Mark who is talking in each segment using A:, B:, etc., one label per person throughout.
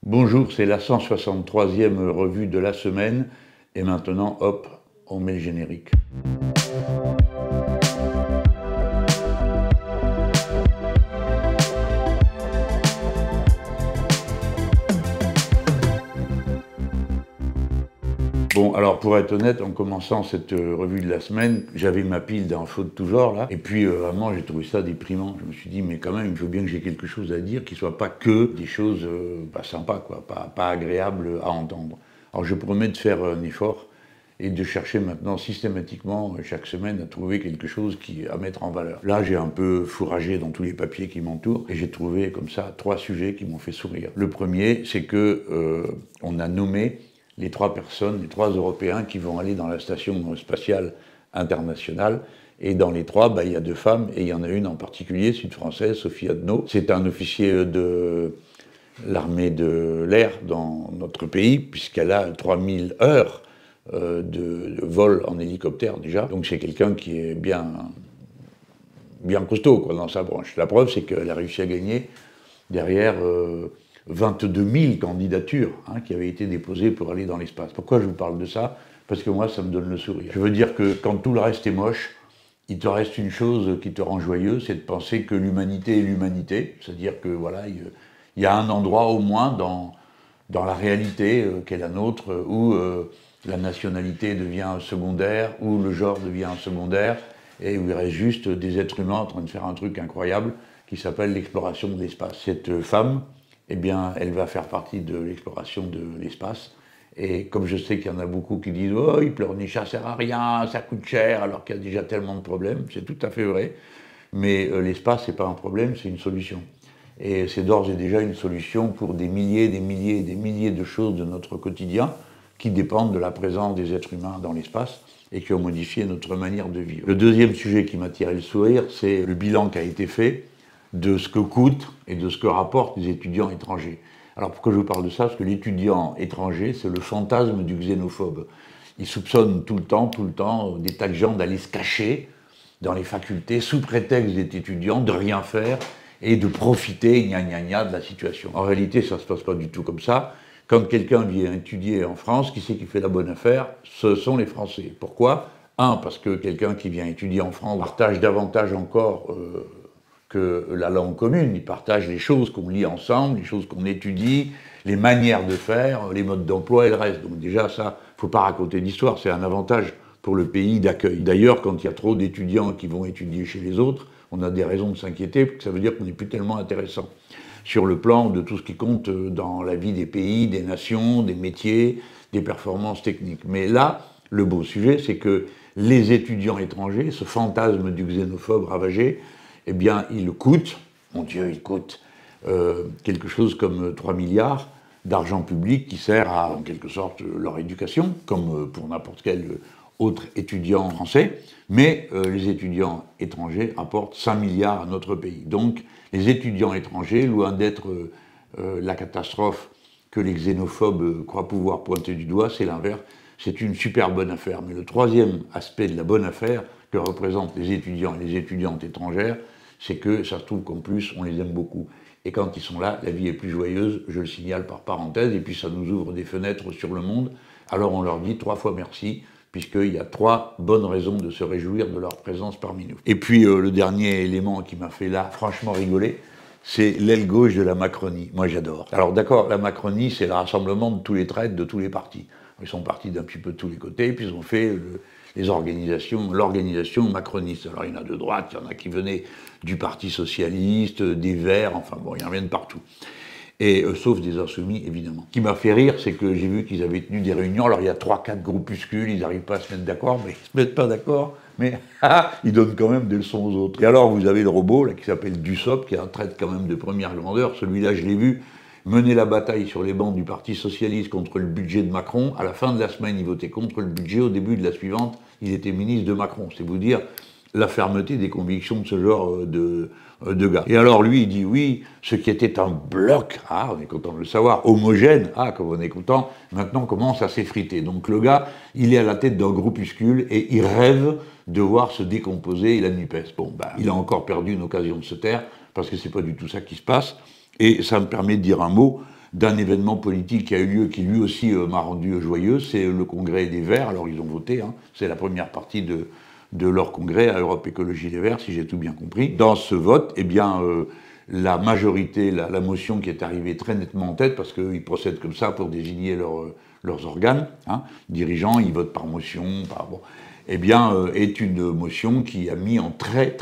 A: Bonjour, c'est la 163e revue de la semaine, et maintenant, hop, on met le générique. Bon, alors pour être honnête, en commençant cette revue de la semaine, j'avais ma pile d'infos de tout genre là, et puis vraiment j'ai trouvé ça déprimant. Je me suis dit, mais quand même, il faut bien que j'ai quelque chose à dire, qui ne soit pas que des choses pas sympas, quoi, pas agréables à entendre. Alors je promets de faire un effort et de chercher maintenant systématiquement, chaque semaine, à trouver quelque chose à mettre en valeur. Là, j'ai un peu fourragé dans tous les papiers qui m'entourent, et j'ai trouvé comme ça 3 sujets qui m'ont fait sourire. Le premier, c'est que on a nommé les 3 personnes, les 3 Européens qui vont aller dans la station spatiale internationale. Et dans les 3, il y a 2 femmes, et il y en a une en particulier, c'est une Française, Sophie Adno. C'est un officier de l'armée de l'air dans notre pays, puisqu'elle a 3000 heures de vol en hélicoptère déjà. Donc c'est quelqu'un qui est bien costaud, quoi, dans sa branche. La preuve, c'est qu'elle a réussi à gagner derrière 22 000 candidatures qui avaient été déposées pour aller dans l'espace. Pourquoi je vous parle de ça? Parce que moi, ça me donne le sourire. Je veux dire que quand tout le reste est moche, il te reste une chose qui te rend joyeux, c'est de penser que l'humanité est l'humanité. C'est-à-dire que voilà, il y a un endroit au moins dans la réalité qu'est la nôtre où la nationalité devient secondaire, où le genre devient secondaire, et où il reste juste des êtres humains en train de faire un truc incroyable qui s'appelle l'exploration de l'espace. Cette femme, eh bien, elle va faire partie de l'exploration de l'espace. Et comme je sais qu'il y en a beaucoup qui disent « Oh, il pleurniche, ça sert à rien, ça coûte cher, alors qu'il y a déjà tellement de problèmes », c'est tout à fait vrai. Mais l'espace, c'est pas un problème, c'est une solution. Et c'est d'ores et déjà une solution pour des milliers, des milliers et des milliers de choses de notre quotidien qui dépendent de la présence des êtres humains dans l'espace et qui ont modifié notre manière de vivre. Le deuxième sujet qui m'a tiré le sourire, c'est le bilan qui a été fait de ce que coûtent et de ce que rapportent les étudiants étrangers. Alors pourquoi je vous parle de ça? Parce que l'étudiant étranger, c'est le fantasme du xénophobe. Il soupçonne tout le temps, des tas de gens d'aller se cacher dans les facultés sous prétexte d'être étudiant, de rien faire et de profiter, gna gna gna, de la situation. En réalité, ça ne se passe pas du tout comme ça. Quand quelqu'un vient étudier en France, qui c'est qui fait la bonne affaire? Ce sont les Français. Pourquoi? Parce que quelqu'un qui vient étudier en France partage davantage encore que la langue commune. Il partage les choses qu'on lit ensemble, les choses qu'on étudie, les manières de faire, les modes d'emploi et le reste. Donc déjà, ça, il ne faut pas raconter d'histoire, c'est un avantage pour le pays d'accueil. D'ailleurs, quand il y a trop d'étudiants qui vont étudier chez les autres, on a des raisons de s'inquiéter, parce que ça veut dire qu'on n'est plus tellement intéressant sur le plan de tout ce qui compte dans la vie des pays, des nations, des métiers, des performances techniques. Mais là, le beau sujet, c'est que les étudiants étrangers, ce fantasme du xénophobe ravagé, eh bien, il coûte, mon Dieu, il coûte quelque chose comme 3 milliards d'argent public qui sert à, en quelque sorte, leur éducation, comme pour n'importe quel autre étudiant français, mais les étudiants étrangers apportent 5 milliards à notre pays. Donc, les étudiants étrangers, loin d'être la catastrophe que les xénophobes croient pouvoir pointer du doigt, c'est l'inverse, c'est une super bonne affaire. Mais le troisième aspect de la bonne affaire que représentent les étudiants et les étudiantes étrangères, c'est que ça se trouve qu'en plus, on les aime beaucoup. Et quand ils sont là, la vie est plus joyeuse, je le signale par parenthèse, et puis ça nous ouvre des fenêtres sur le monde. Alors on leur dit 3 fois merci, puisqu'il y a 3 bonnes raisons de se réjouir de leur présence parmi nous. Et puis le dernier élément qui m'a fait là franchement rigoler, c'est l'aile gauche de la Macronie. Moi j'adore. Alors d'accord, la Macronie, c'est le rassemblement de tous les traîtres de tous les partis. Ils sont partis d'un petit peu de tous les côtés, puis ils ont fait l'organisation macroniste. Alors il y en a de droite, il y en a qui venaient du Parti Socialiste, des Verts, enfin bon, il y en vient de partout. Et sauf des Insoumis, évidemment. Ce qui m'a fait rire, c'est que j'ai vu qu'ils avaient tenu des réunions. Alors il y a 3-4 groupuscules, ils n'arrivent pas à se mettre d'accord, mais ils se mettent pas d'accord, mais ils donnent quand même des leçons aux autres. Et alors vous avez le robot là, qui s'appelle Dussopt, qui est un traître quand même de première grandeur. Celui-là, je l'ai vu mener la bataille sur les bancs du Parti Socialiste contre le budget de Macron. À la fin de la semaine, il votait contre le budget. Au début de la suivante, il était ministre de Macron. C'est vous dire la fermeté des convictions de ce genre de gars. Et alors lui, il dit oui, ce qui était un bloc, on est content de le savoir, homogène, comme on est content, maintenant commence à s'effriter. Donc le gars, il est à la tête d'un groupuscule et il rêve de voir se décomposer la NUPES. Bon, il a encore perdu une occasion de se taire, parce que c'est pas du tout ça qui se passe. Et ça me permet de dire un mot d'un événement politique qui a eu lieu, qui lui aussi m'a rendu joyeux, c'est le congrès des Verts. Alors ils ont voté, hein, c'est la première partie de leur congrès à Europe Écologie Les Verts, si j'ai tout bien compris. Dans ce vote, eh bien, la majorité, la motion qui est arrivée très nettement en tête, parce qu'ils procèdent comme ça pour désigner leurs organes, hein, dirigeants, ils votent par motion, bon, eh bien, est une motion qui a mis en très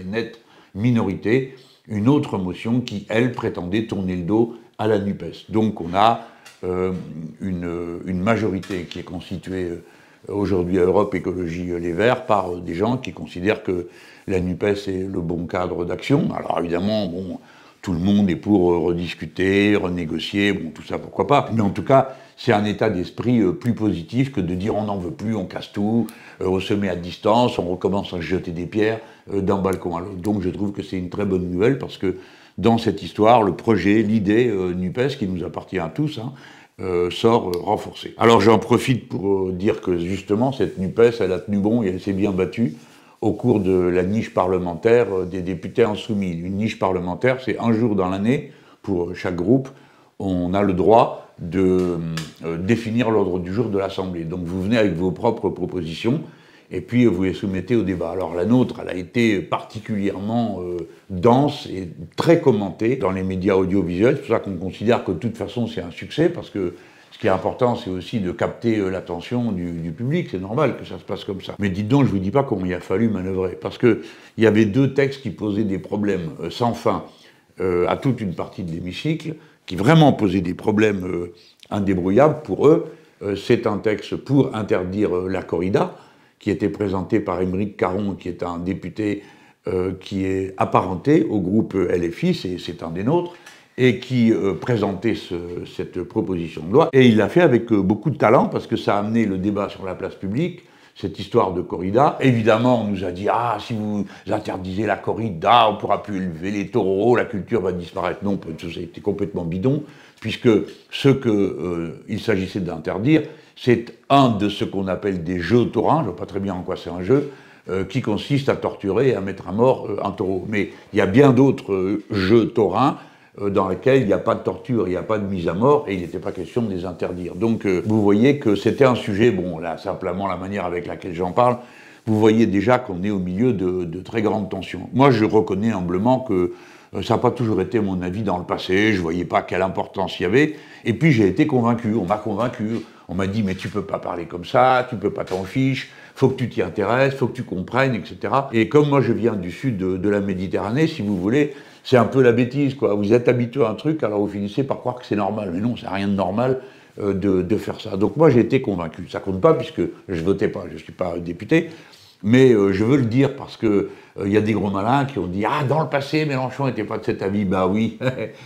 A: nette minorité une autre motion qui, elle, prétendait tourner le dos à la NUPES. Donc on a une majorité qui est constituée aujourd'hui à Europe Écologie Les Verts par des gens qui considèrent que la NUPES est le bon cadre d'action. Alors évidemment, bon, tout le monde est pour rediscuter, renégocier, bon, tout ça, pourquoi pas. Mais en tout cas, c'est un état d'esprit plus positif que de dire on n'en veut plus, on casse tout, on se met à distance, on recommence à jeter des pierres d'un balcon à l'autre. Donc je trouve que c'est une très bonne nouvelle parce que dans cette histoire, le projet, l'idée NUPES, qui nous appartient à tous, hein, sort renforcé. Alors j'en profite pour dire que justement, cette NUPES, elle a tenu bon et elle s'est bien battue au cours de la niche parlementaire des députés insoumis. Une niche parlementaire, c'est un jour dans l'année, pour chaque groupe, on a le droit de définir l'ordre du jour de l'Assemblée. Donc vous venez avec vos propres propositions, et puis vous les soumettez au débat. Alors la nôtre, elle a été particulièrement dense et très commentée dans les médias audiovisuels. C'est pour ça qu'on considère que de toute façon c'est un succès, parce que ce qui est important, c'est aussi de capter l'attention du public. C'est normal que ça se passe comme ça. Mais dites donc, je ne vous dis pas comment il a fallu manœuvrer. Parce qu'il y avait deux textes qui posaient des problèmes sans fin à toute une partie de l'hémicycle, qui vraiment posaient des problèmes indébrouillables pour eux. C'est un texte pour interdire la corrida, qui était présenté par Aymeric Caron, qui est un député qui est apparenté au groupe LFI, c'est un des nôtres, et qui présentait cette proposition de loi. Et il l'a fait avec beaucoup de talent, parce que ça a amené le débat sur la place publique, cette histoire de corrida. Évidemment, on nous a dit « Ah, si vous interdisez la corrida, on ne pourra plus élever les taureaux, la culture va disparaître. » Non, ça a été complètement bidon, puisque ce qu'il s'agissait d'interdire, c'est un de ce qu'on appelle des jeux taurins, je ne vois pas très bien en quoi c'est un jeu, qui consiste à torturer et à mettre à mort un taureau. Mais il y a bien d'autres jeux taurins dans lesquels il n'y a pas de torture, il n'y a pas de mise à mort, et il n'était pas question de les interdire. Donc vous voyez que c'était un sujet, bon là simplement la manière avec laquelle j'en parle, vous voyez déjà qu'on est au milieu de très grandes tensions. Moi je reconnais humblement que ça n'a pas toujours été mon avis dans le passé, je ne voyais pas quelle importance il y avait, et puis j'ai été convaincu, on m'a convaincu, on m'a dit mais tu peux pas parler comme ça, tu peux pas t'en fiche, faut que tu t'y intéresses, faut que tu comprennes, etc. Et comme moi je viens du sud de la Méditerranée, si vous voulez, c'est un peu la bêtise, quoi. Vous êtes habitué à un truc, alors vous finissez par croire que c'est normal. Mais non, c'est rien de normal de faire ça. Donc moi, j'ai été convaincu. Ça compte pas, puisque je votais pas, je suis pas député. Mais je veux le dire parce que y a des gros malins qui ont dit « Ah, dans le passé, Mélenchon n'était pas de cet avis. » Bah oui,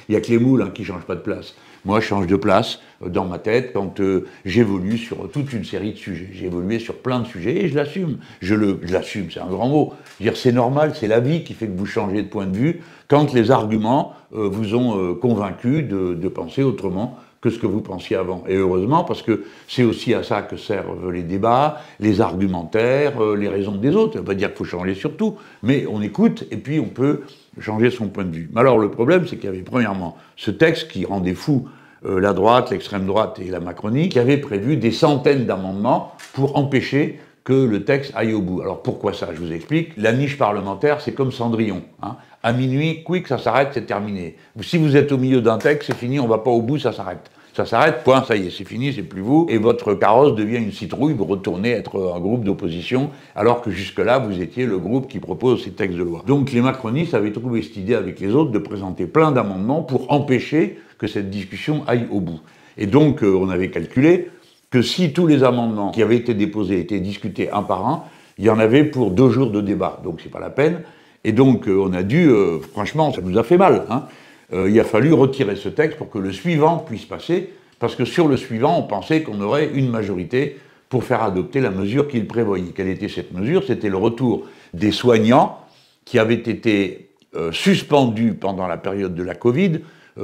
A: il y a que les moules qui changent pas de place. Moi, je change de place dans ma tête quand j'évolue sur toute une série de sujets. J'ai évolué sur plein de sujets et je l'assume. Je l'assume, c'est un grand mot. Je veux dire, c'est normal, c'est la vie qui fait que vous changez de point de vue quand les arguments vous ont convaincu de penser autrement que ce que vous pensiez avant. Et heureusement, parce que c'est aussi à ça que servent les débats, les argumentaires, les raisons des autres. Ça ne veut pas dire qu'il faut changer sur tout, mais on écoute et puis on peut changer son point de vue. Mais alors le problème, c'est qu'il y avait premièrement ce texte qui rendait fou la droite, l'extrême droite et la Macronie, qui avait prévu des centaines d'amendements pour empêcher que le texte aille au bout. Alors pourquoi ça? Je vous explique. La niche parlementaire, c'est comme Cendrillon. Hein. À minuit, quick, ça s'arrête, c'est terminé. Si vous êtes au milieu d'un texte, c'est fini, on va pas au bout, ça s'arrête. Ça s'arrête, point, ça y est, c'est fini, c'est plus vous, et votre carrosse devient une citrouille, vous retournez être un groupe d'opposition, alors que jusque-là, vous étiez le groupe qui propose ces textes de loi. Donc les macronistes avaient trouvé cette idée avec les autres de présenter plein d'amendements pour empêcher que cette discussion aille au bout. Et donc, on avait calculé que si tous les amendements qui avaient été déposés étaient discutés un par un, il y en avait pour 2 jours de débat, donc c'est pas la peine. Et donc on a dû, franchement, ça nous a fait mal, hein. Il a fallu retirer ce texte pour que le suivant puisse passer, parce que sur le suivant, on pensait qu'on aurait une majorité pour faire adopter la mesure qu'il prévoyait. Quelle était cette mesure? C'était le retour des soignants qui avaient été suspendus pendant la période de la Covid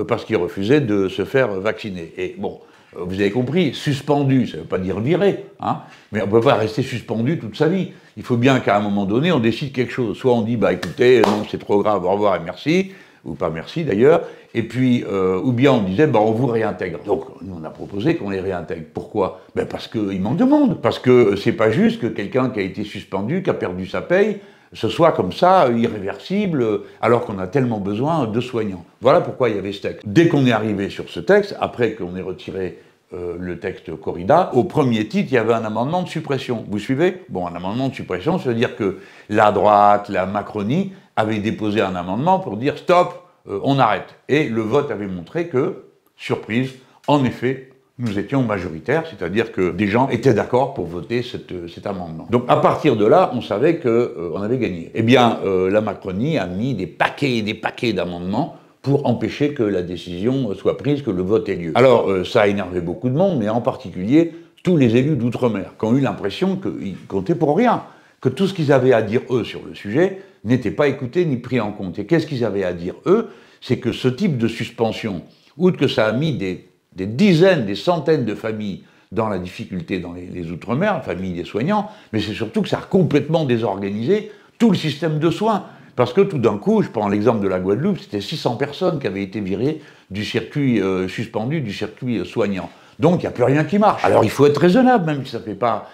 A: parce qu'ils refusaient de se faire vacciner. Et bon, vous avez compris, suspendu, ça ne veut pas dire viré, hein, mais on ne peut pas rester suspendu toute sa vie. Il faut bien qu'à un moment donné, on décide quelque chose. Soit on dit, bah écoutez, non, c'est trop grave, au revoir et merci, ou pas merci d'ailleurs, et puis, ou bien on disait, on vous réintègre. Donc, nous, on a proposé qu'on les réintègre. Pourquoi? Parce qu'il manque de monde. Parce que c'est pas juste que quelqu'un qui a été suspendu, qui a perdu sa paye, ce soit comme ça, irréversible, alors qu'on a tellement besoin de soignants. Voilà pourquoi il y avait ce texte. Dès qu'on est arrivé sur ce texte, après qu'on ait retiré le texte Corrida, au premier titre, il y avait un amendement de suppression. Vous suivez? Bon, un amendement de suppression, ça veut dire que la droite, la Macronie, avait déposé un amendement pour dire stop, on arrête. Et le vote avait montré que, surprise, en effet, nous étions majoritaires, c'est-à-dire que des gens étaient d'accord pour voter cet amendement. Donc à partir de là, on savait qu'on avait gagné. Eh bien, la Macronie a mis des paquets et des paquets d'amendements pour empêcher que la décision soit prise, que le vote ait lieu. Alors, ça a énervé beaucoup de monde, mais en particulier tous les élus d'outre-mer, qui ont eu l'impression qu'ils comptaient pour rien, que tout ce qu'ils avaient à dire, eux, sur le sujet, n'était pas écouté ni pris en compte. Et qu'est-ce qu'ils avaient à dire, eux? C'est que ce type de suspension, outre que ça a mis des dizaines, des centaines de familles dans la difficulté dans les outre-mer, familles des soignants, mais c'est surtout que ça a complètement désorganisé tout le système de soins. Parce que tout d'un coup, je prends l'exemple de la Guadeloupe, c'était 600 personnes qui avaient été virées du circuit suspendu, du circuit soignant. Donc il n'y a plus rien qui marche. Alors il faut être raisonnable, même si ça ne fait pas...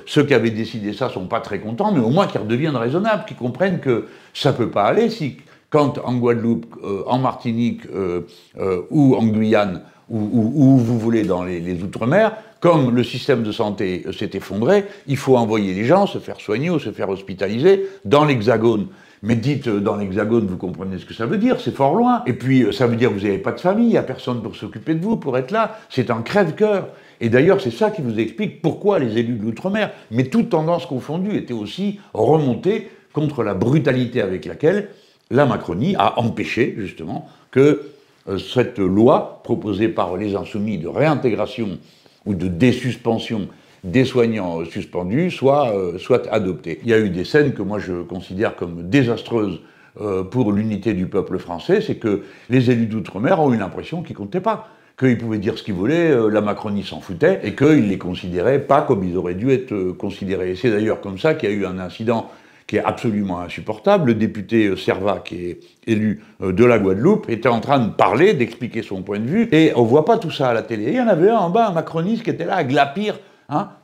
A: ceux qui avaient décidé ça ne sont pas très contents, mais au moins qu'ils redeviennent raisonnables, qu'ils comprennent que ça ne peut pas aller si, quand en Guadeloupe, en Martinique ou en Guyane, où vous voulez dans les Outre-mer, comme le système de santé s'est effondré, il faut envoyer les gens se faire soigner ou se faire hospitaliser dans l'Hexagone. Mais dites dans l'Hexagone, vous comprenez ce que ça veut dire, c'est fort loin. Et puis ça veut dire que vous n'avez pas de famille, il n'y a personne pour s'occuper de vous, pour être là. C'est un crève-cœur. Et d'ailleurs, c'est ça qui vous explique pourquoi les élus de l'Outre-mer, mais toutes tendances confondues, étaient aussi remontés contre la brutalité avec laquelle la Macronie a empêché, justement, que cette loi proposée par les Insoumis de réintégration ou de désuspension des soignants suspendus soit adoptée. Il y a eu des scènes que moi je considère comme désastreuses pour l'unité du peuple français, c'est que les élus d'outre-mer ont eu l'impression qu'ils comptaient pas, qu'ils pouvaient dire ce qu'ils voulaient, la Macronie s'en foutait, et qu'ils les considéraient pas comme ils auraient dû être considérés. Et c'est d'ailleurs comme ça qu'il y a eu un incident qui est absolument insupportable. Le député Servat, qui est élu de la Guadeloupe, était en train de parler, d'expliquer son point de vue, et on voit pas tout ça à la télé. Et il y en avait un en bas, un macroniste, qui était là à glapir,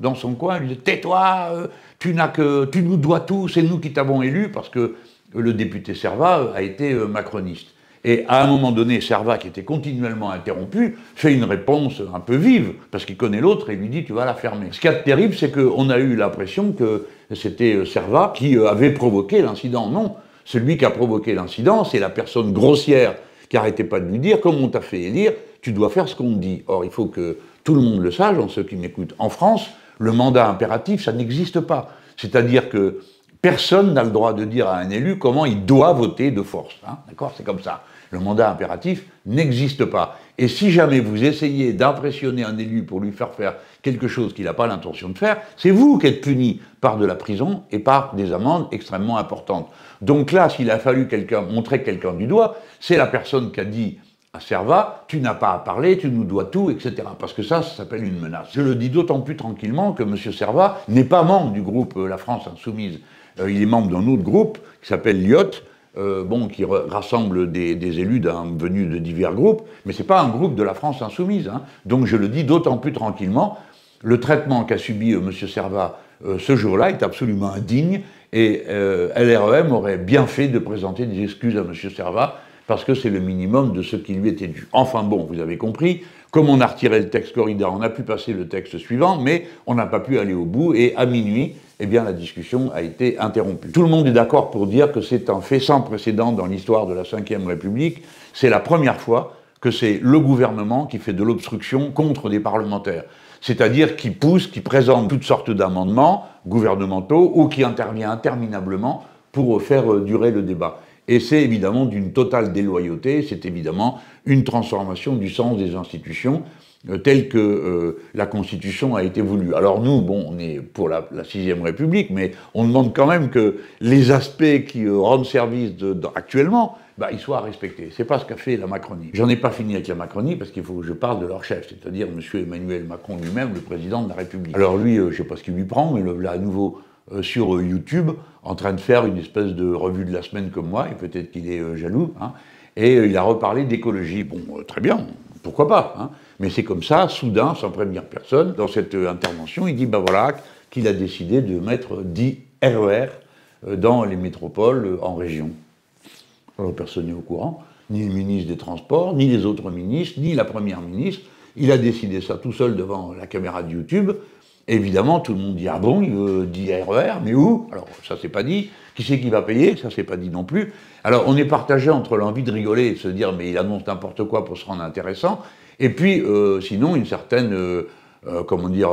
A: dans son coin, il lui disait « Tais-toi, tu nous dois tout, c'est nous qui t'avons élu », parce que le député Servat a été macroniste. Et à un moment donné, Servat, qui était continuellement interrompu, fait une réponse un peu vive, parce qu'il connaît l'autre, et lui dit « Tu vas la fermer ». Ce qui est terrible, c'est qu'on a eu l'impression que c'était Servat qui avait provoqué l'incident. Non, celui qui a provoqué l'incident, c'est la personne grossière qui n'arrêtait pas de lui dire « Comme on t'a fait élire, tu dois faire ce qu'on te dit ». Or, il faut que tout le monde le sache, en ceux qui m'écoutent. En France, le mandat impératif, ça n'existe pas. C'est-à-dire que personne n'a le droit de dire à un élu comment il doit voter de force. D'accord? C'est comme ça. Le mandat impératif n'existe pas. Et si jamais vous essayez d'impressionner un élu pour lui faire faire quelque chose qu'il n'a pas l'intention de faire, c'est vous qui êtes puni par de la prison et par des amendes extrêmement importantes. Donc là, s'il a fallu montrer quelqu'un du doigt, c'est la personne qui a dit à Servat, tu n'as pas à parler, tu nous dois tout, etc. Parce que ça s'appelle une menace. Je le dis d'autant plus tranquillement que M. Servat n'est pas membre du groupe La France Insoumise. Il est membre d'un autre groupe qui s'appelle Lyotte, qui rassemble des élus venus de divers groupes, mais c'est pas un groupe de La France Insoumise. Donc je le dis d'autant plus tranquillement, le traitement qu'a subi M. Servat ce jour-là est absolument indigne, et LREM aurait bien fait de présenter des excuses à M. Servat, parce que c'est le minimum de ce qui lui était dû. Enfin bon, vous avez compris, comme on a retiré le texte Corrida, on a pu passer le texte suivant, mais on n'a pas pu aller au bout, et à minuit, eh bien la discussion a été interrompue. Tout le monde est d'accord pour dire que c'est un fait sans précédent dans l'histoire de la Ve République. C'est la première fois que c'est le gouvernement qui fait de l'obstruction contre des parlementaires. C'est-à-dire qui pousse, qui présente toutes sortes d'amendements gouvernementaux ou qui intervient interminablement pour faire durer le débat. Et c'est évidemment d'une totale déloyauté, c'est évidemment une transformation du sens des institutions telle que la Constitution a été voulue. Alors nous, on est pour la Sixième République, mais on demande quand même que les aspects qui rendent service actuellement, ils soient respectés. C'est pas ce qu'a fait la Macronie. J'en ai pas fini avec la Macronie parce qu'il faut que je parle de leur chef, c'est-à-dire M. Emmanuel Macron lui-même, le président de la République. Alors lui, je sais pas ce qu'il lui prend, mais là à nouveau sur YouTube, en train de faire une espèce de revue de la semaine comme moi, et peut-être qu'il est jaloux, et il a reparlé d'écologie. Bon, très bien, pourquoi pas, hein. Mais c'est comme ça, soudain, sans prévenir personne, dans cette intervention, il dit, ben voilà, qu'il a décidé de mettre 10 RER dans les métropoles en région. Alors personne n'est au courant, ni le ministre des Transports, ni les autres ministres, ni la Première ministre. Il a décidé ça tout seul devant la caméra de YouTube. Et évidemment, tout le monde dit, ah bon, il veut 10 RER, mais où? Alors ça c'est pas dit. Qui c'est qui va payer? Ça c'est pas dit non plus. Alors on est partagé entre l'envie de rigoler et de se dire, mais il annonce n'importe quoi pour se rendre intéressant, et puis sinon une certaine... comment dire,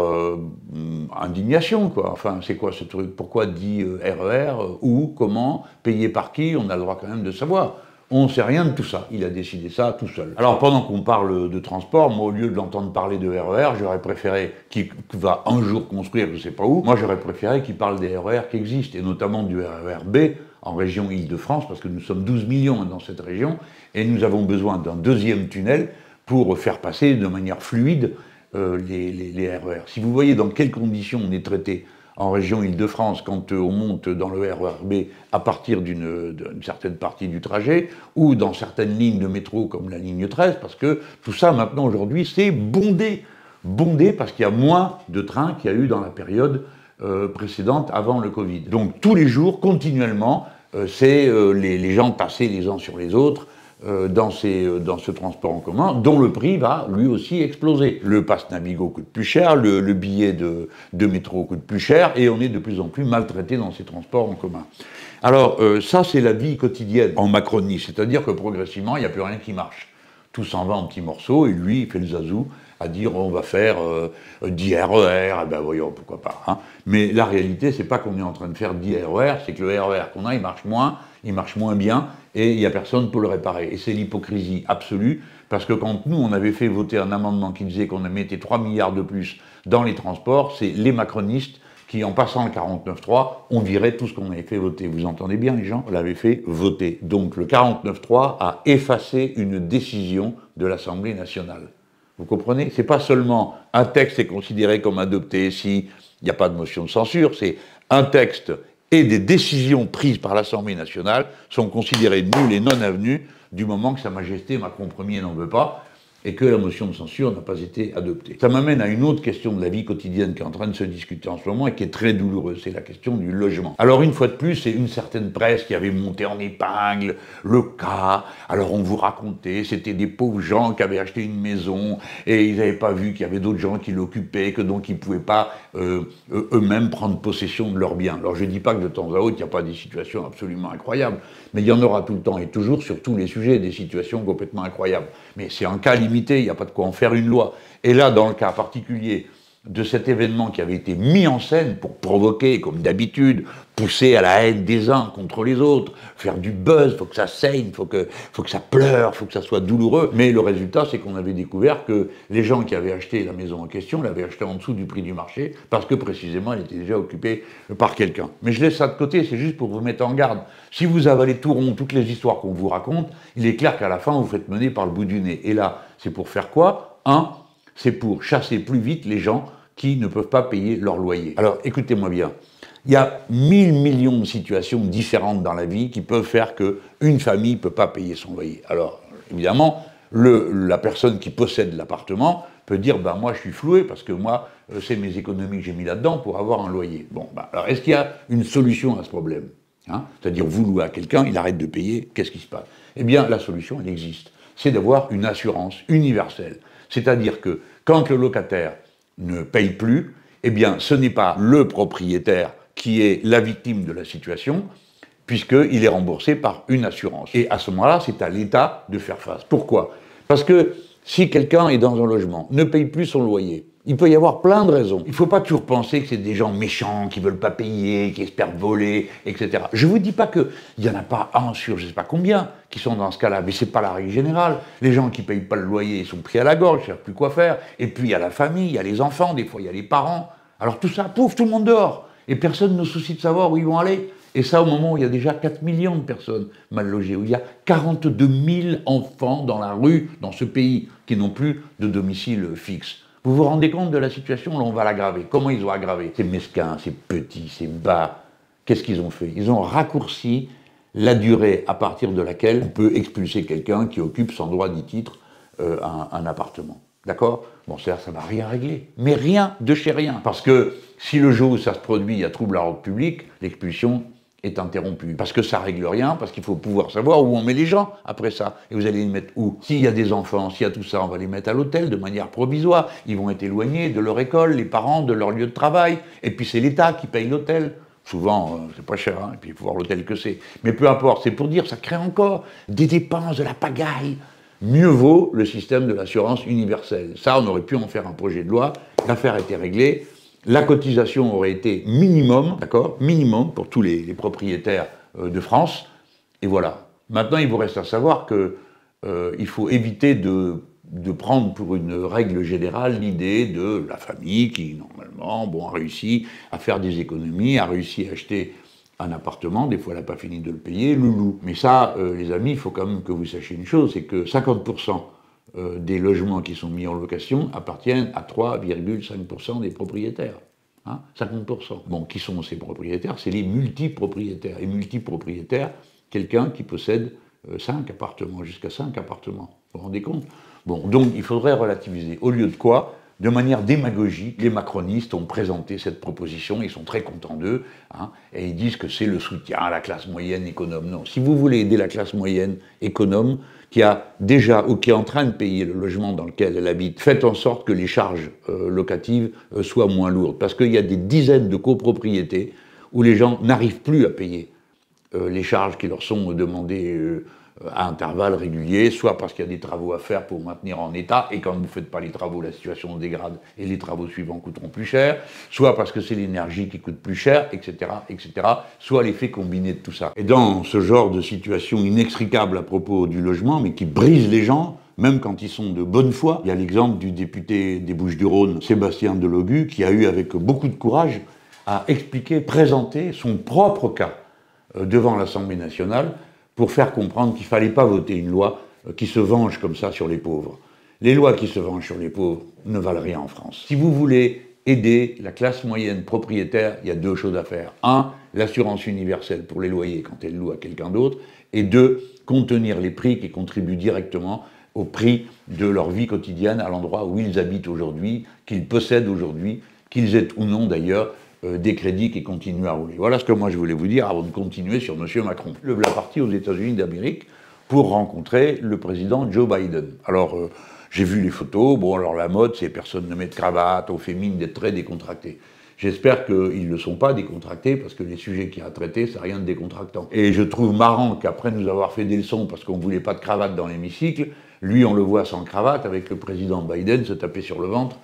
A: indignation, quoi. Enfin, c'est quoi ce truc? Pourquoi 10 RER? Où? Comment? Payé par qui? On a le droit quand même de savoir. On ne sait rien de tout ça. Il a décidé ça tout seul. Alors, pendant qu'on parle de transport, moi, au lieu de l'entendre parler de RER, j'aurais préféré qu'il va un jour construire, je ne sais pas où, moi, j'aurais préféré qu'il parle des RER qui existent, et notamment du RER B, en région Île-de-France, parce que nous sommes 12 millions dans cette région, et nous avons besoin d'un deuxième tunnel pour faire passer de manière fluide les RER. Si vous voyez dans quelles conditions on est traité en région Île-de-France quand on monte dans le RER B à partir d'une certaine partie du trajet, ou dans certaines lignes de métro comme la ligne 13, parce que tout ça maintenant aujourd'hui c'est bondé. Bondé parce qu'il y a moins de trains qu'il y a eu dans la période précédente avant le Covid. Donc tous les jours, continuellement, c'est les gens passer les uns sur les autres, dans ce transport en commun, dont le prix va lui aussi exploser. Le pass Navigo coûte plus cher, le billet de métro coûte plus cher, et on est de plus en plus maltraité dans ces transports en commun. Alors ça c'est la vie quotidienne en Macronie, c'est-à-dire que progressivement il n'y a plus rien qui marche. Tout s'en va en petits morceaux, et lui il fait le zazou à dire on va faire 10 RER, eh ben voyons, pourquoi pas. Hein. Mais la réalité, c'est pas qu'on est en train de faire 10 RER, c'est que le RER qu'on a, il marche moins bien, et il n'y a personne pour le réparer. Et c'est l'hypocrisie absolue, parce que quand nous, on avait fait voter un amendement qui disait qu'on mettait 3 milliards de plus dans les transports, c'est les macronistes qui, en passant le 49.3, on virait tout ce qu'on avait fait voter. Vous entendez bien, les gens? On l'avait fait voter. Donc le 49.3 a effacé une décision de l'Assemblée nationale. Vous comprenez? C'est pas seulement un texte est considéré comme adopté s'il n'y a pas de motion de censure, c'est un texte et des décisions prises par l'Assemblée nationale sont considérées nulles et non avenues du moment que Sa Majesté Macron Ier n'en veut pas et que la motion de censure n'a pas été adoptée. Ça m'amène à une autre question de la vie quotidienne qui est en train de se discuter en ce moment et qui est très douloureuse, c'est la question du logement. Alors une fois de plus, c'est une certaine presse qui avait monté en épingle le cas, alors on vous racontait, c'était des pauvres gens qui avaient acheté une maison et ils n'avaient pas vu qu'il y avait d'autres gens qui l'occupaient, que donc ils ne pouvaient pas eux-mêmes prendre possession de leurs biens. Alors je ne dis pas que de temps à autre, il n'y a pas des situations absolument incroyables, mais il y en aura tout le temps et toujours sur tous les sujets, des situations complètement incroyables. Mais c'est un cas limité, il n'y a pas de quoi en faire une loi. Et là, dans le cas particulier de cet événement qui avait été mis en scène pour provoquer, comme d'habitude, pousser à la haine des uns contre les autres, faire du buzz, il faut que ça saigne, il faut que ça pleure, il faut que ça soit douloureux. Mais le résultat, c'est qu'on avait découvert que les gens qui avaient acheté la maison en question l'avaient achetée en dessous du prix du marché, parce que précisément, elle était déjà occupée par quelqu'un. Mais je laisse ça de côté, c'est juste pour vous mettre en garde. Si vous avalez tout rond toutes les histoires qu'on vous raconte, il est clair qu'à la fin, vous vous faites mener par le bout du nez. Et là, c'est pour faire quoi? C'est pour chasser plus vite les gens qui ne peuvent pas payer leur loyer. Alors, écoutez-moi bien. Il y a 1000 millions de situations différentes dans la vie qui peuvent faire qu'une famille ne peut pas payer son loyer. Alors, évidemment, la personne qui possède l'appartement peut dire, ben moi je suis floué parce que moi, c'est mes économies que j'ai mis là-dedans pour avoir un loyer. Bon, ben, alors est-ce qu'il y a une solution à ce problème? C'est-à-dire, vous louez à quelqu'un, il arrête de payer, qu'est-ce qui se passe? Eh bien, la solution, elle existe. C'est d'avoir une assurance universelle. C'est-à-dire que quand le locataire ne paye plus, eh bien, ce n'est pas le propriétaire qui est la victime de la situation, puisqu'il est remboursé par une assurance. Et à ce moment-là, c'est à l'État de faire face. Pourquoi? Parce que si quelqu'un est dans un logement, ne paye plus son loyer, il peut y avoir plein de raisons. Il ne faut pas toujours penser que c'est des gens méchants, qui ne veulent pas payer, qui espèrent voler, etc. Je ne vous dis pas qu'il n'y en a pas un sur je ne sais pas combien qui sont dans ce cas-là, mais ce n'est pas la règle générale. Les gens qui ne payent pas le loyer, ils sont pris à la gorge, ils ne savent plus quoi faire. Et puis il y a la famille, il y a les enfants, des fois il y a les parents. Alors tout ça, pouf, tout le monde dehors. Et personne ne se soucie de savoir où ils vont aller. Et ça, au moment où il y a déjà 4 millions de personnes mal logées, où il y a 42 000 enfants dans la rue, dans ce pays, qui n'ont plus de domicile fixe. Vous vous rendez compte de la situation? Là, on va l'aggraver. Comment ils ont aggravé? C'est mesquin, c'est petit, c'est bas. Qu'est-ce qu'ils ont fait? Ils ont raccourci la durée à partir de laquelle on peut expulser quelqu'un qui occupe sans droit ni titre un appartement. D'accord? Bon, ça ne va rien régler. Mais rien de chez rien. Parce que si le jour où ça se produit, il y a trouble à l'ordre public, l'expulsion est interrompue. Parce que ça règle rien, parce qu'il faut pouvoir savoir où on met les gens après ça. Et vous allez les mettre où? S'il y a des enfants, s'il y a tout ça, on va les mettre à l'hôtel de manière provisoire. Ils vont être éloignés de leur école, les parents, de leur lieu de travail. Et puis c'est l'État qui paye l'hôtel. Souvent, c'est pas cher, hein, et puis il faut voir l'hôtel que c'est. Mais peu importe, c'est pour dire, ça crée encore des dépenses, de la pagaille. Mieux vaut le système de l'assurance universelle. Ça, on aurait pu en faire un projet de loi, l'affaire était réglée, la cotisation aurait été minimum, d'accord, minimum pour tous les propriétaires de France, et voilà. Maintenant, il vous reste à savoir qu'il faut éviter de prendre pour une règle générale l'idée de la famille qui, normalement, bon, a réussi à faire des économies, a réussi à acheter un appartement, des fois elle n'a pas fini de le payer, le loue. Mais ça, les amis, il faut quand même que vous sachiez une chose, c'est que 50% des logements qui sont mis en location appartiennent à 3,5% des propriétaires. Hein, 50%. Bon, qui sont ces propriétaires? C'est les multipropriétaires. Et multipropriétaires, quelqu'un qui possède 5 appartements, jusqu'à 5 appartements. Vous vous rendez compte? Bon, donc il faudrait relativiser. Au lieu de quoi, de manière démagogique, les macronistes ont présenté cette proposition, ils sont très contents d'eux, hein, et ils disent que c'est le soutien à la classe moyenne économe. Non, si vous voulez aider la classe moyenne économe, qui a déjà, ou qui est en train de payer le logement dans lequel elle habite, faites en sorte que les charges locatives soient moins lourdes. Parce qu'il y a des dizaines de copropriétés où les gens n'arrivent plus à payer les charges qui leur sont demandées à intervalles réguliers, soit parce qu'il y a des travaux à faire pour maintenir en état, et quand vous ne faites pas les travaux, la situation se dégrade et les travaux suivants coûteront plus cher, soit parce que c'est l'énergie qui coûte plus cher, etc., etc., soit l'effet combiné de tout ça. Et dans ce genre de situation inextricable à propos du logement, mais qui brise les gens, même quand ils sont de bonne foi, il y a l'exemple du député des Bouches-du-Rhône, Sébastien Delogu, qui a eu avec beaucoup de courage à expliquer, présenter son propre cas devant l'Assemblée nationale, pour faire comprendre qu'il ne fallait pas voter une loi qui se venge comme ça sur les pauvres. Les lois qui se vengent sur les pauvres ne valent rien en France. Si vous voulez aider la classe moyenne propriétaire, il y a 2 choses à faire. 1, l'assurance universelle pour les loyers quand elle loue à quelqu'un d'autre. Et 2, contenir les prix qui contribuent directement au prix de leur vie quotidienne à l'endroit où ils habitent aujourd'hui, qu'ils possèdent aujourd'hui, qu'ils aient ou non d'ailleurs des crédits qui continuent à rouler. Voilà ce que moi je voulais vous dire avant de continuer sur M. Macron. Le Bla parti aux États-Unis d'Amérique pour rencontrer le président Joe Biden. Alors, j'ai vu les photos, bon alors la mode c'est personne ne met de cravate, on fait mine d'être très décontracté. J'espère qu'ils ne sont pas décontractés parce que les sujets qu'il y a à traiter, c'est rien de décontractant. Et je trouve marrant qu'après nous avoir fait des leçons parce qu'on ne voulait pas de cravate dans l'hémicycle, lui on le voit sans cravate avec le président Biden se taper sur le ventre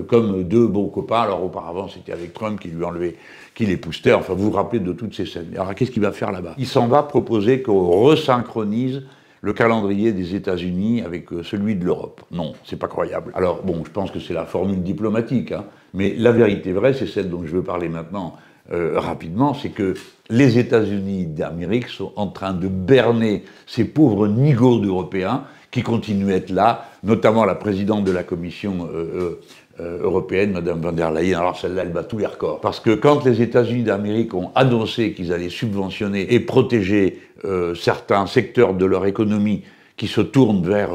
A: comme 2 bons copains. Alors auparavant c'était avec Trump qui lui enlevait, qui l'époustait, enfin vous vous rappelez de toutes ces scènes. Alors qu'est-ce qu'il va faire là-bas? Il s'en va proposer qu'on resynchronise le calendrier des États-Unis avec celui de l'Europe. Non, c'est pas croyable. Alors bon, je pense que c'est la formule diplomatique, hein, mais la vérité vraie, c'est celle dont je veux parler maintenant rapidement, c'est que les États-Unis d'Amérique sont en train de berner ces pauvres nigauds d'Européens qui continuent à être là, notamment la présidente de la Commission européenne, Mme von der Leyen. Alors celle-là, elle bat tous les records. Parce que quand les États-Unis d'Amérique ont annoncé qu'ils allaient subventionner et protéger certains secteurs de leur économie qui se tournent vers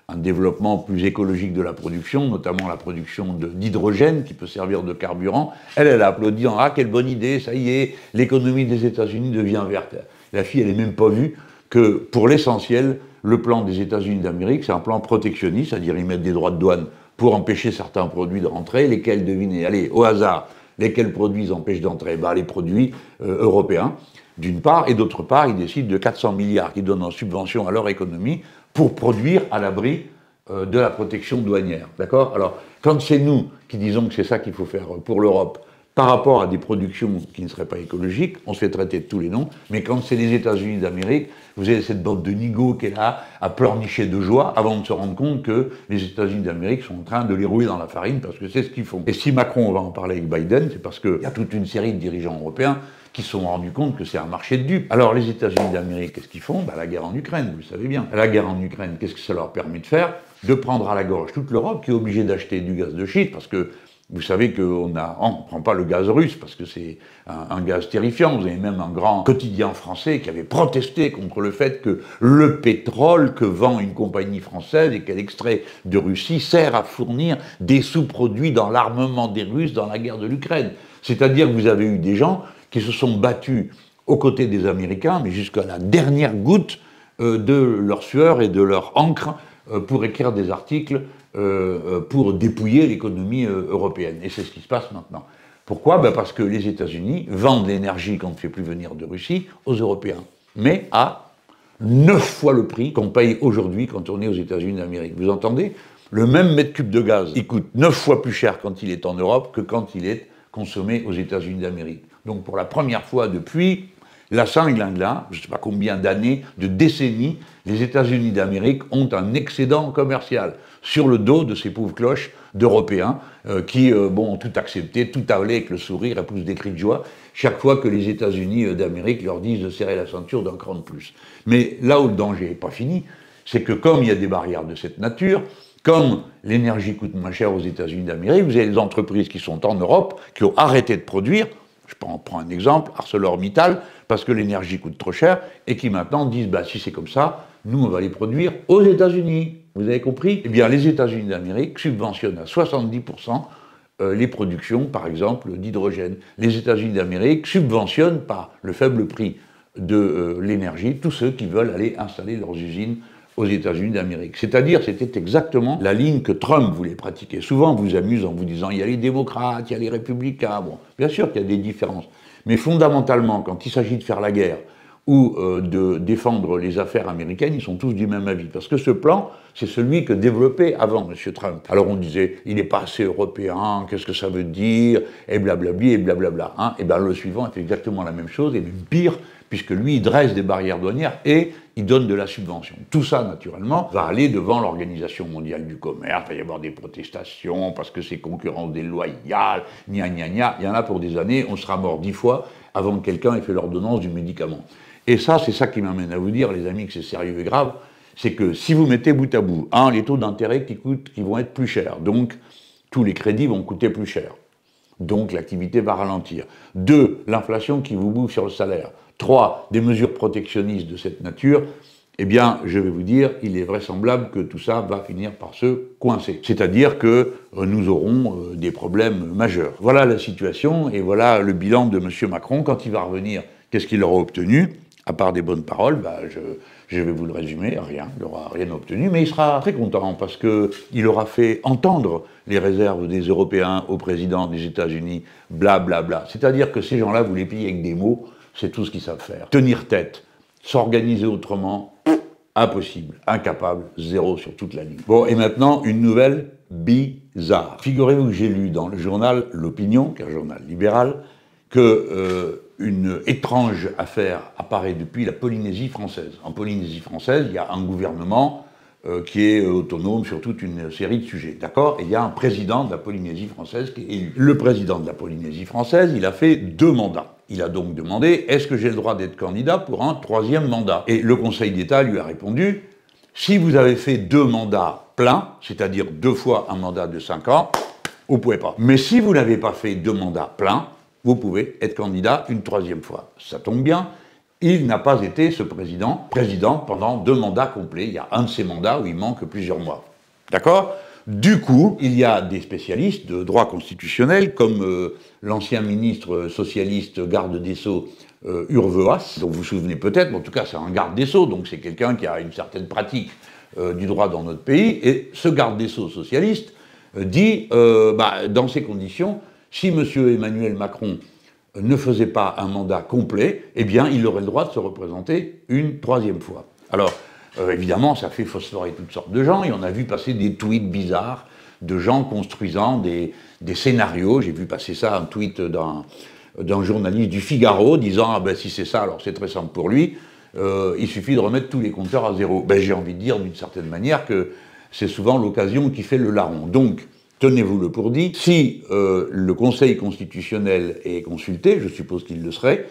A: un développement plus écologique de la production, notamment la production d'hydrogène qui peut servir de carburant, elle a applaudi en « Ah, quelle bonne idée, ça y est, l'économie des États-Unis devient verte ». La fille, elle n'est même pas vue que, pour l'essentiel, le plan des États-Unis d'Amérique, c'est un plan protectionniste, c'est-à-dire ils mettent des droits de douane pour empêcher certains produits de rentrer, lesquels, devinez, allez, au hasard, lesquels produits empêchent d'entrer? Les produits européens, d'une part, et d'autre part, ils décident de 400 milliards qu'ils donnent en subvention à leur économie pour produire à l'abri de la protection douanière. D'accord? Alors, quand c'est nous qui disons que c'est ça qu'il faut faire pour l'Europe, par rapport à des productions qui ne seraient pas écologiques, on se fait traiter de tous les noms, mais quand c'est les États-Unis d'Amérique, vous avez cette bande de nigauds qui est là, à pleurnicher de joie, avant de se rendre compte que les États-Unis d'Amérique sont en train de les rouler dans la farine, parce que c'est ce qu'ils font. Et si Macron va en parler avec Biden, c'est parce qu'il y a toute une série de dirigeants européens qui se sont rendus compte que c'est un marché de dupes. Alors les États-Unis d'Amérique, qu'est-ce qu'ils font? La guerre en Ukraine, vous le savez bien. La guerre en Ukraine, qu'est-ce que ça leur permet de faire? De prendre à la gorge toute l'Europe qui est obligée d'acheter du gaz de schiste, parce que Vous savez qu'on ne prend pas le gaz russe parce que c'est un gaz terrifiant. Vous avez même un grand quotidien français qui avait protesté contre le fait que le pétrole que vend une compagnie française et qu'elle extrait de Russie sert à fournir des sous-produits dans l'armement des Russes dans la guerre de l'Ukraine. C'est-à-dire que vous avez eu des gens qui se sont battus aux côtés des Américains, mais jusqu'à la dernière goutte de leur sueur et de leur encre pour écrire des articles pour dépouiller l'économie européenne. Et c'est ce qui se passe maintenant. Pourquoi? Parce que les États-Unis vendent l'énergie qu'on ne fait plus venir de Russie aux Européens, mais à 9 fois le prix qu'on paye aujourd'hui quand on est aux États-Unis d'Amérique. Vous entendez? Le même mètre cube de gaz, il coûte 9 fois plus cher quand il est en Europe que quand il est consommé aux États-Unis d'Amérique. Donc pour la première fois depuis la Saint-Glinglin, je ne sais pas combien d'années, de décennies, les États-Unis d'Amérique ont un excédent commercial sur le dos de ces pauvres cloches d'Européens qui ont tout accepté, tout avalé avec le sourire et poussent des cris de joie chaque fois que les États-Unis d'Amérique leur disent de serrer la ceinture d'un cran de plus. Mais là où le danger n'est pas fini, c'est que comme il y a des barrières de cette nature, comme l'énergie coûte moins cher aux États-Unis d'Amérique, vous avez des entreprises qui sont en Europe, qui ont arrêté de produire, je prends un exemple, ArcelorMittal, parce que l'énergie coûte trop cher, et qui maintenant disent, si c'est comme ça, nous on va les produire aux États-Unis. Vous avez compris? Eh bien, les États-Unis d'Amérique subventionnent à 70% les productions, par exemple, d'hydrogène. Les États-Unis d'Amérique subventionnent par le faible prix de l'énergie tous ceux qui veulent aller installer leurs usines aux États-Unis d'Amérique. C'est-à-dire, c'était exactement la ligne que Trump voulait pratiquer. Souvent, on vous amuse en vous disant, il y a les démocrates, il y a les républicains. Bon, bien sûr qu'il y a des différences. Mais fondamentalement, quand il s'agit de faire la guerre ou de défendre les affaires américaines, ils sont tous du même avis. Parce que ce plan, c'est celui que développait avant M. Trump. Alors on disait, il n'est pas assez européen, qu'est-ce que ça veut dire, et blablabli, et blablabla. Et bien le suivant est exactement la même chose, et même pire, puisque lui, il dresse des barrières douanières et il donne de la subvention. Tout ça, naturellement, va aller devant l'Organisation mondiale du commerce, il va y avoir des protestations parce que c'est concurrence déloyale, gna gna gna. Il y en a pour des années, on sera mort 10 fois avant que quelqu'un ait fait l'ordonnance du médicament. Et ça, c'est ça qui m'amène à vous dire, les amis, que c'est sérieux et grave, c'est que si vous mettez bout à bout, les taux d'intérêt qui vont être plus chers, donc tous les crédits vont coûter plus cher, donc l'activité va ralentir. 2, l'inflation qui vous bouffe sur le salaire. 3, des mesures protectionnistes de cette nature, eh bien, je vais vous dire, il est vraisemblable que tout ça va finir par se coincer. C'est-à-dire que nous aurons des problèmes majeurs. Voilà la situation et voilà le bilan de M. Macron. Quand il va revenir, qu'est-ce qu'il aura obtenu? À part des bonnes paroles, je vais vous le résumer, rien, il n'aura rien obtenu, mais il sera très content parce qu'il aura fait entendre les réserves des Européens au président des États-Unis, blablabla. C'est-à-dire que ces gens-là, vous les pillez avec des mots, c'est tout ce qu'ils savent faire. Tenir tête, s'organiser autrement, impossible, incapable, 0 sur toute la ligne. Bon, et maintenant, une nouvelle bizarre. Figurez-vous que j'ai lu dans le journal L'Opinion, qui est un journal libéral, que une étrange affaire apparaît depuis la Polynésie française. En Polynésie française, il y a un gouvernement qui est autonome sur toute une série de sujets, d'accord? Et il y a un président de la Polynésie française qui est élu. Le président de la Polynésie française, il a fait 2 mandats. Il a donc demandé, est-ce que j'ai le droit d'être candidat pour un 3e mandat? Et le Conseil d'État lui a répondu, si vous avez fait 2 mandats pleins, c'est-à-dire 2 fois un mandat de 5 ans, vous ne pouvez pas. Mais si vous n'avez pas fait 2 mandats pleins, vous pouvez être candidat une 3e fois. Ça tombe bien, il n'a pas été ce président pendant 2 mandats complets. Il y a un de ces mandats où il manque plusieurs mois. D'accord? Du coup, il y a des spécialistes de droit constitutionnel, comme l'ancien ministre socialiste garde des Sceaux, Urvoas, dont vous vous souvenez peut-être, mais en tout cas c'est un garde des Sceaux, donc c'est quelqu'un qui a une certaine pratique du droit dans notre pays, et ce garde des Sceaux socialiste dit, dans ces conditions, si M. Emmanuel Macron ne faisait pas un mandat complet, eh bien, il aurait le droit de se représenter une 3e fois. Alors, évidemment, ça fait phosphorer toutes sortes de gens, et on a vu passer des tweets bizarres de gens construisant des scénarios. J'ai vu passer ça, un tweet d'un journaliste du Figaro, disant « si c'est ça, alors c'est très simple pour lui, il suffit de remettre tous les compteurs à 0 ». J'ai envie de dire, d'une certaine manière, que c'est souvent l'occasion qui fait le larron. Donc, tenez-vous-le pour dit, si le Conseil constitutionnel est consulté, je suppose qu'il le serait,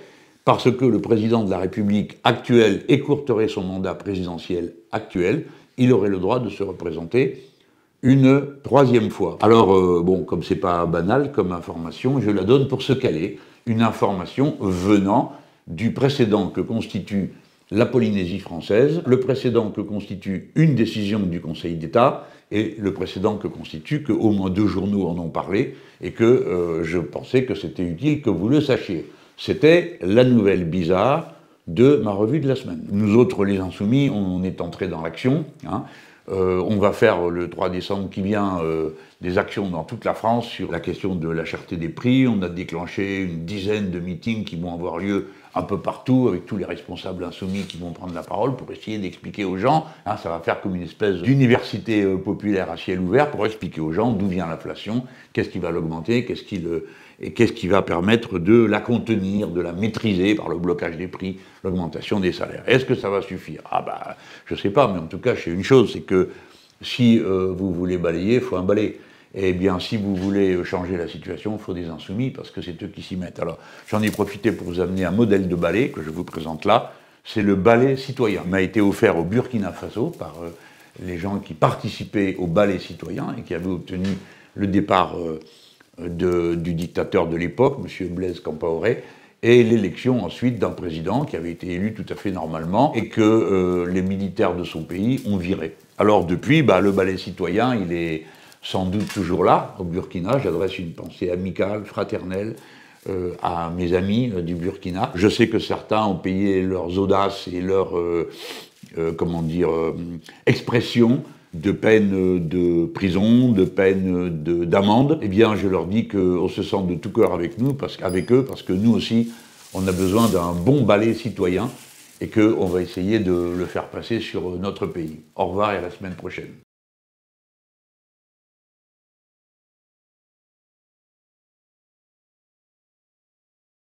A: parce que le président de la République actuel écourterait son mandat présidentiel actuel, il aurait le droit de se représenter une troisième fois. Alors, bon, comme c'est pas banal comme information, je la donne pour ce qu'elle est, une information venant du précédent que constitue la Polynésie française, le précédent que constitue une décision du Conseil d'État, et le précédent que constitue qu'au moins 2 journaux en ont parlé, et que je pensais que c'était utile que vous le sachiez. C'était la nouvelle bizarre de ma revue de la semaine. Nous autres, les Insoumis, on est entrés dans l'action, hein. On va faire le 3 décembre qui vient des actions dans toute la France sur la question de la cherté des prix. On a déclenché une dizaine de meetings qui vont avoir lieu un peu partout avec tous les responsables insoumis qui vont prendre la parole pour essayer d'expliquer aux gens, hein, ça va faire comme une espèce d'université populaire à ciel ouvert pour expliquer aux gens d'où vient l'inflation, qu'est-ce qui va l'augmenter, qu'est-ce qui va permettre de la contenir, de la maîtriser par le blocage des prix, l'augmentation des salaires. Est-ce que ça va suffire? Ah bah, je sais pas, mais en tout cas, je sais une chose, c'est que si vous voulez balayer, il faut un balai. Eh bien, si vous voulez changer la situation, il faut des insoumis, parce que c'est eux qui s'y mettent. Alors, j'en ai profité pour vous amener un modèle de balai que je vous présente là. C'est le balai citoyen. Il m'a été offert au Burkina Faso par les gens qui participaient au balai citoyen et qui avaient obtenu le départ du dictateur de l'époque, M. Blaise Compaoré, et l'élection ensuite d'un président qui avait été élu tout à fait normalement et que les militaires de son pays ont viré. Alors depuis, le balai citoyen, il est sans doute toujours là, au Burkina. J'adresse une pensée amicale, fraternelle, à mes amis du Burkina. Je sais que certains ont payé leurs audaces et leur, expression de peine de prison, de peine d'amende. Eh bien, je leur dis qu'on se sent de tout cœur avec eux, parce que nous aussi, on a besoin d'un bon balai citoyen et qu'on va essayer de le faire passer sur notre pays. Au revoir et à la semaine prochaine.